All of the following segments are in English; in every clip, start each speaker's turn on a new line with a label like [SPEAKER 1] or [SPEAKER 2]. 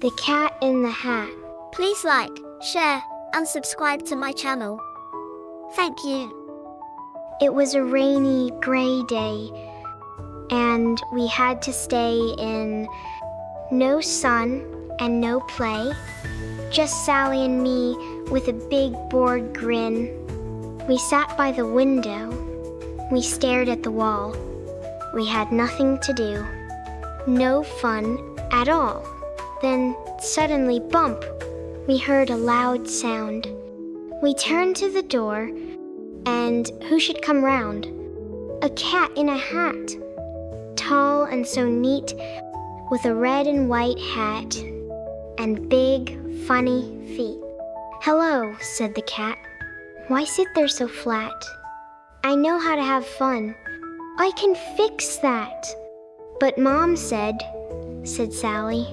[SPEAKER 1] The Cat in the Hat.
[SPEAKER 2] Please like, share, and subscribe to my channel. Thank you.
[SPEAKER 1] It was a rainy, gray day, and we had to stay in. No sun and no play. Just Sally and me with a big bored grin. We sat by the window. We stared at the wall. We had nothing to do. No fun at all. Then suddenly, bump! We heard a loud sound. We turned to the door, and who should come round? A cat in a hat. Tall and so neat, with a red and white hat, and big, funny feet. "Hello," said the cat. "Why sit there so flat? I know how to have fun. I can fix that." "But Mom said," said Sally,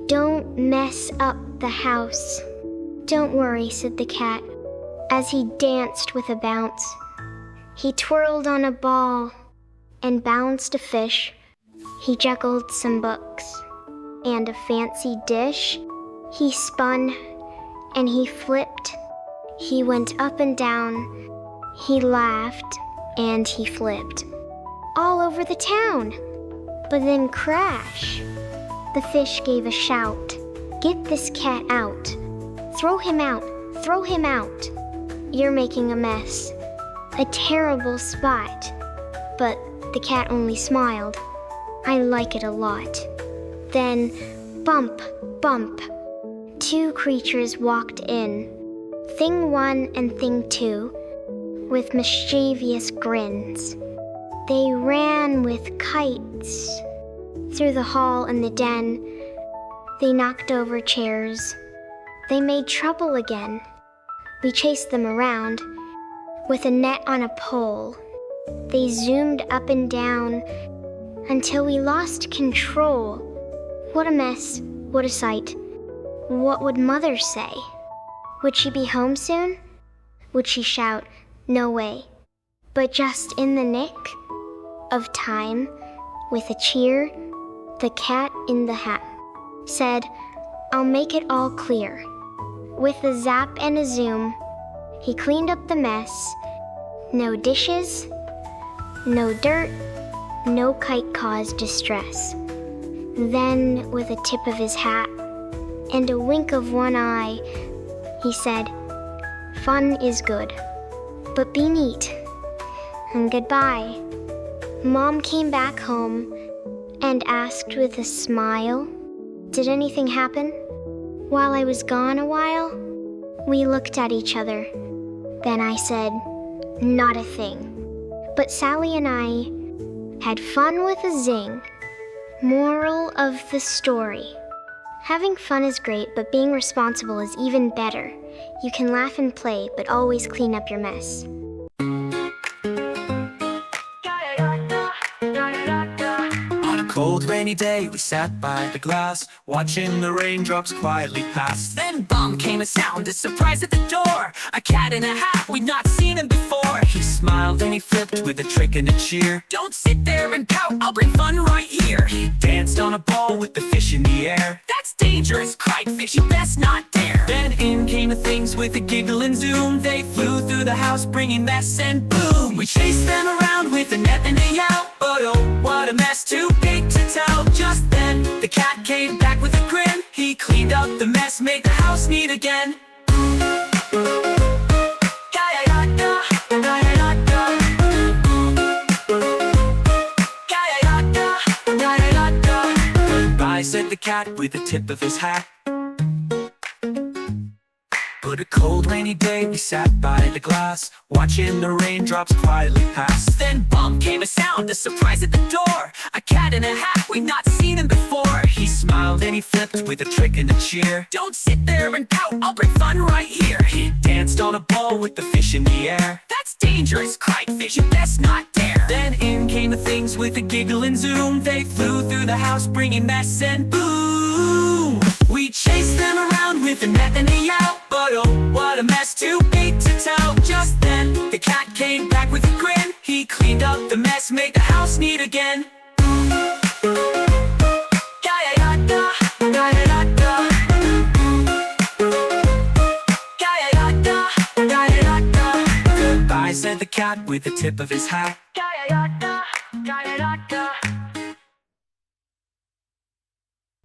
[SPEAKER 1] "don't mess up the house." "Don't worry," said the cat, as he danced with a bounce. He twirled on a ball and bounced a fish. He juggled some books and a fancy dish. He spun and he flipped. He went up and down. He laughed and he flipped. All over the town. But then crash! The fish gave a shout. "Get this cat out! Throw him out! Throw him out! You're making a mess. A terrible spot." But the cat only smiled. "I like it a lot." Then, bump, bump, two creatures walked in. Thing 1 and Thing 2, with mischievous grins. They ran with kites through the hall and the den. They knocked over chairs. They made trouble again. We chased them around with a net on a pole. They zoomed up and down until we lost control. What a mess, what a sight. What would Mother say? Would she be home soon? Would she shout, "No way"? But just in the nick of time, with a cheer, the cat in the hat said, "I'll make it all clear." With a zap and a zoom, he cleaned up the mess. No dishes, no dirt, no kite caused distress. Then, with a tip of his hat and a wink of one eye, he said, "Fun is good, but be neat, and goodbye." Mom came back home and asked with a smile, "Did anything happen while I was gone a while?" We looked at each other. Then I said, "Not a thing." But Sally and I had fun with a zing. Moral of the story: having fun is great, but being responsible is even better. You can laugh and play, but always clean up your mess.
[SPEAKER 3] On a cold rainy day, we sat by the glass, watching the raindrops quietly pass. Then bum came a sound, a surprise at the door. A cat in a hat, we'd not seen him before. He smiled and he flipped with a trick and a cheer. "Don't sit there and pout, I'll bring fun right here." He danced on a ball with the fish in the air. "That's dangerous," cried fish, "you best not dare." Then in came the things with a giggle and zoom. They flew through the house bringing mess and boom. We chased them around with a net and a yell. But oh, what a mess, too big to tell. Just then, the cat came back with a grin. He cleaned up the mess, made the house neat again. Goodbye, said the cat with the tip of his hat. But a cold rainy day, we sat by the glass, watching the raindrops quietly pass. Then bum came a sound, a surprise at the door. A cat in a hat, we'd not seen him before. He smiled and he flipped with a trick and a cheer. "Don't sit there and pout, I'll bring fun right here." He danced on a ball with the fish in the air. "That's dangerous," cried fish, "you best not dare." Then in came the things with a giggle and zoom. They flew through the house bringing mess and boom. We chased them around with a net and a yell. But oh, what a mess, too big to tell. Just then, the cat came back with a grin. He cleaned up the mess, made the house neat again. Da-da-da-da, da-da-da-da. said the cat with the tip of his hat.